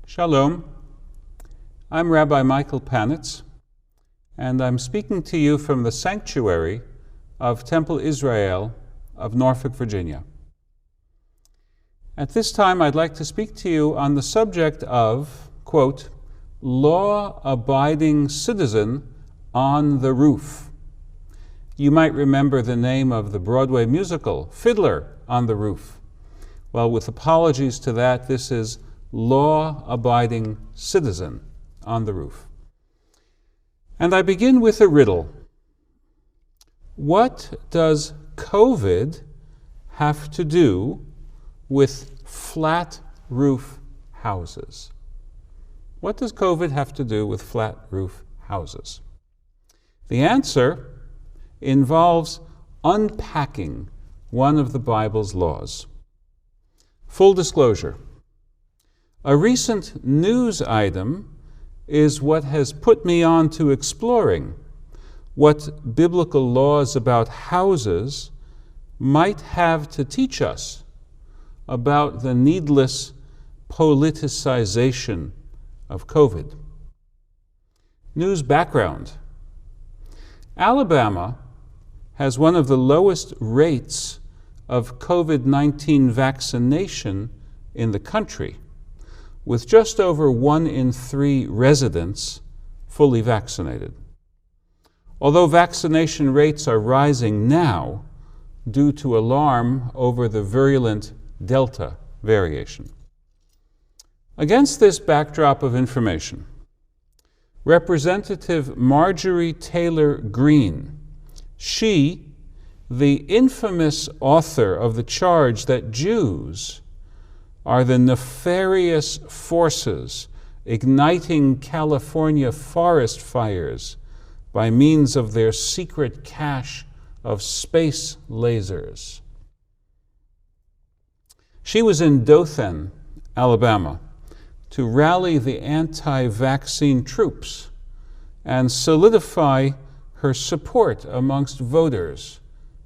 Shalom. I'm Rabbi Michael Panitz, and I'm speaking to you from the sanctuary of Temple Israel of Norfolk, Virginia. At this time, I'd like to speak to you on the subject of, quote, law-abiding citizen on the roof. You might remember the name of the Broadway musical, Fiddler on the Roof. Well, with apologies to that, this is law-abiding citizen on the roof. And I begin with a riddle. What does COVID have to do with flat roof houses? What does COVID have to do with flat roof houses? The answer involves unpacking one of the Bible's laws. Full disclosure, a recent news item is what has put me on to exploring what biblical laws about houses might have to teach us about the needless politicization of COVID. News background. Alabama has one of the lowest rates of COVID-19 vaccination in the country, with just over 1 in 3 residents fully vaccinated. Although vaccination rates are rising now due to alarm over the virulent Delta variation. Against this backdrop of information, Representative Marjorie Taylor Greene, she, the infamous author of the charge that Jews are the nefarious forces igniting California forest fires by means of their secret cache of space lasers. She was in Dothan, Alabama, to rally the anti-vaccine troops and solidify her support amongst voters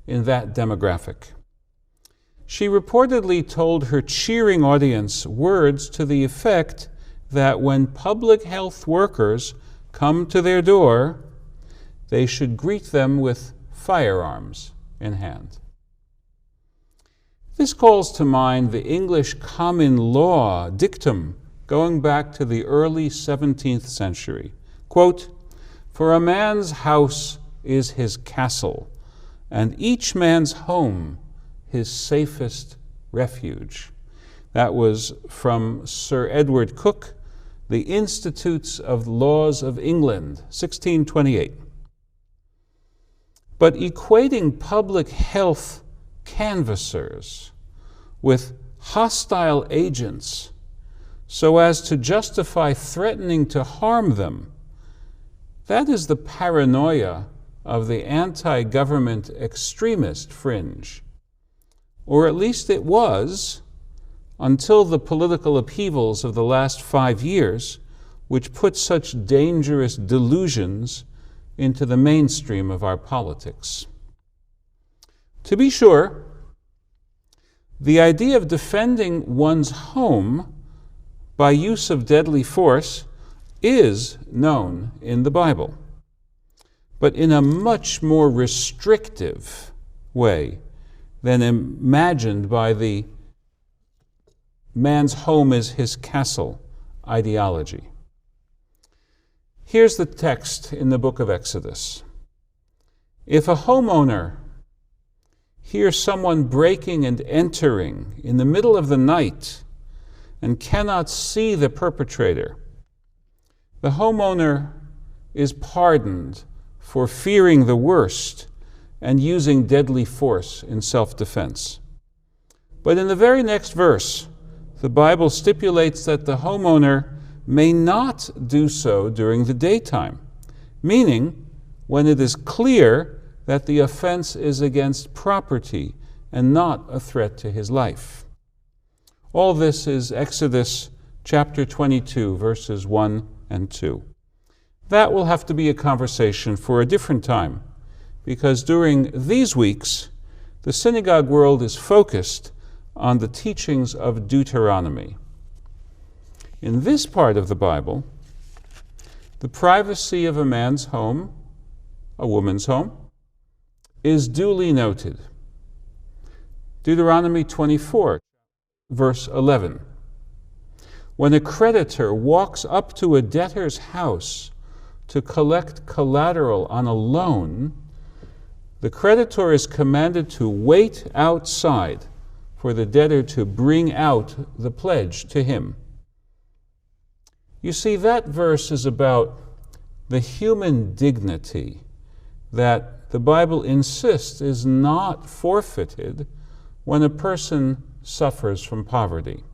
in that demographic. She reportedly told her cheering audience words to the effect that when public health workers come to their door, they should greet them with firearms in hand. This calls to mind the English common law dictum going back to the early 17th century. Quote, "For a man's house is his castle, and each man's home his safest refuge." That was from Sir Edward Coke, The Institutes of Laws of England, 1628. But equating public health canvassers with hostile agents so as to justify threatening to harm them, that is the paranoia of the anti-government extremist fringe. Or at least it was, until the political upheavals of the last 5 years, which put such dangerous delusions into the mainstream of our politics. To be sure, the idea of defending one's home by use of deadly force is known in the Bible, but in a much more restrictive way than imagined by the man's home is his castle ideology. Here's the text in the book of Exodus. If a homeowner hears someone breaking and entering in the middle of the night and cannot see the perpetrator, the homeowner is pardoned for fearing the worst and using deadly force in self-defense. But in the very next verse, the Bible stipulates that the homeowner may not do so during the daytime, meaning when it is clear that the offense is against property and not a threat to his life. All this is Exodus chapter 22, verses 1 and 2. That will have to be a conversation for a different time, because during these weeks, the synagogue world is focused on the teachings of Deuteronomy. In this part of the Bible, the privacy of a man's home, a woman's home, is duly noted. Deuteronomy 24, verse 11. When a creditor walks up to a debtor's house to collect collateral on a loan, the creditor is commanded to wait outside for the debtor to bring out the pledge to him. You see, that verse is about the human dignity that the Bible insists is not forfeited when a person suffers from poverty.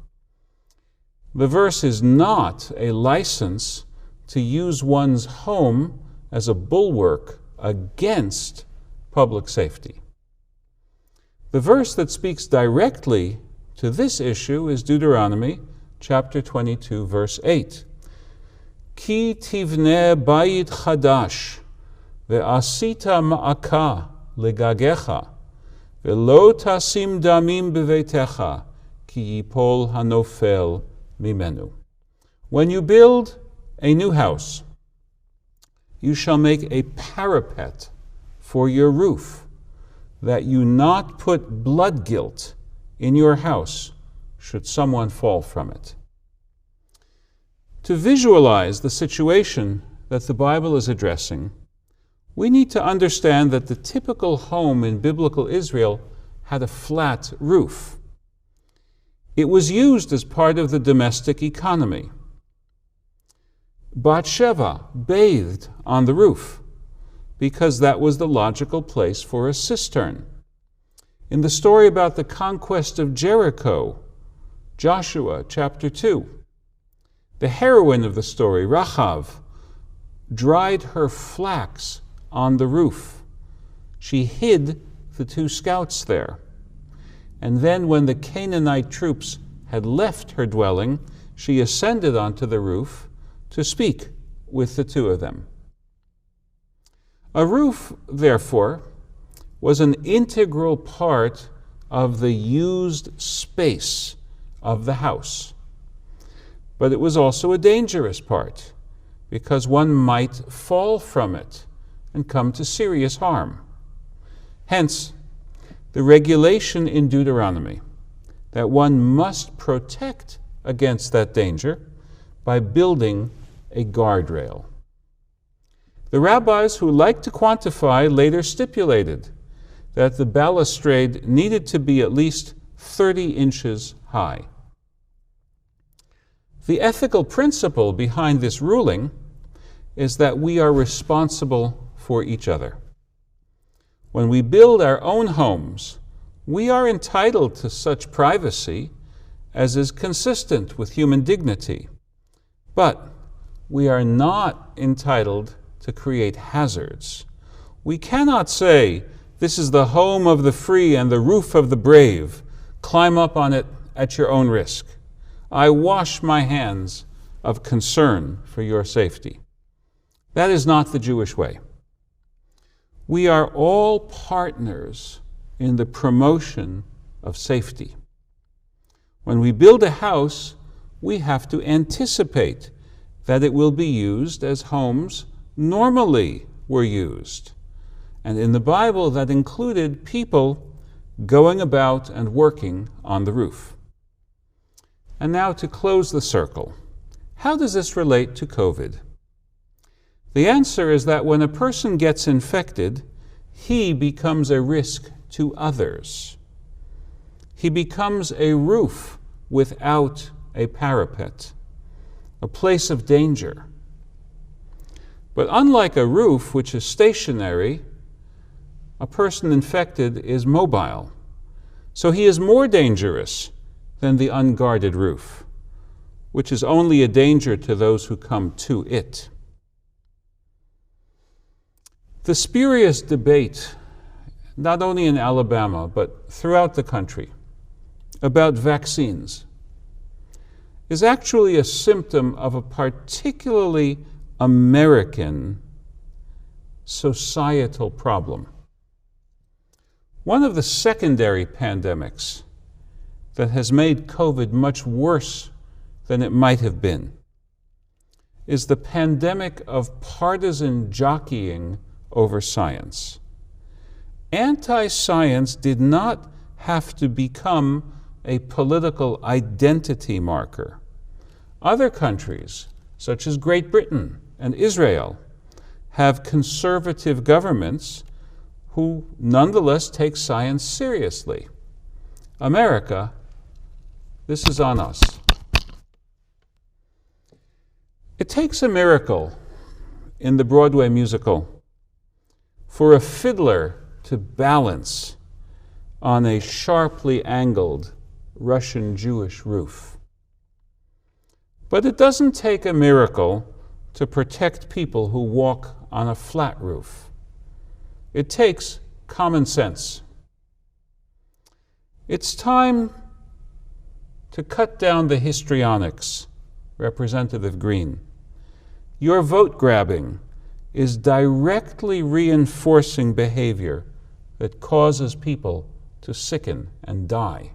The verse is not a license to use one's home as a bulwark against public safety. The verse that speaks directly to this issue is Deuteronomy chapter 22, verse 8. Ki tivne bayit chadash ve'asita ma'aka legagecha ve'lo tasim damim beveitecha ki yipol hanofel mimenu. When you build a new house, you shall make a parapet for your roof, that you not put blood guilt in your house should someone fall from it. To visualize the situation that the Bible is addressing, we need to understand that the typical home in biblical Israel had a flat roof. It was used as part of the domestic economy. Bathsheba bathed on the roof because that was the logical place for a cistern. In the story about the conquest of Jericho, Joshua chapter 2, the heroine of the story, Rachav, dried her flax on the roof. She hid the 2 scouts there. And then when the Canaanite troops had left her dwelling, she ascended onto the roof to speak with the 2 of them. A roof, therefore, was an integral part of the used space of the house. But it was also a dangerous part, because one might fall from it and come to serious harm. Hence, the regulation in Deuteronomy that one must protect against that danger by building a guardrail. The rabbis who liked to quantify later stipulated that the balustrade needed to be at least 30 inches high. The ethical principle behind this ruling is that we are responsible for each other. When we build our own homes, we are entitled to such privacy as is consistent with human dignity. But we are not entitled to create hazards. We cannot say, "This is the home of the free and the roof of the brave. Climb up on it at your own risk. I wash my hands of concern for your safety." That is not the Jewish way. We are all partners in the promotion of safety. When we build a house, we have to anticipate that it will be used as homes normally were used. And in the Bible, that included people going about and working on the roof. And now to close the circle, how does this relate to COVID? The answer is that when a person gets infected, he becomes a risk to others. He becomes a roof without a parapet, a place of danger. But unlike a roof, which is stationary, a person infected is mobile. So he is more dangerous than the unguarded roof, which is only a danger to those who come to it. The spurious debate, not only in Alabama, but throughout the country, about vaccines is actually a symptom of a particularly American societal problem. One of the secondary pandemics that has made COVID much worse than it might have been is the pandemic of partisan jockeying over science. Anti-science did not have to become a political identity marker. Other countries, such as Great Britain and Israel, have conservative governments who nonetheless take science seriously. America, this is on us. It takes a miracle in the Broadway musical for a fiddler to balance on a sharply angled Russian Jewish roof. But it doesn't take a miracle to protect people who walk on a flat roof. It takes common sense. It's time to cut down the histrionics, Representative Green. Your vote grabbing is directly reinforcing behavior that causes people to sicken and die.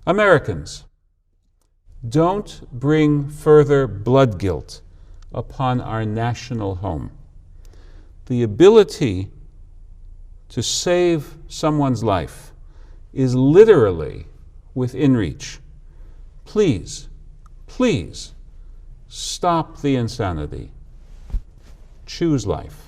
Americans, don't bring further blood guilt upon our national home. The ability to save someone's life is literally within reach. Please, please, stop the insanity. Choose life.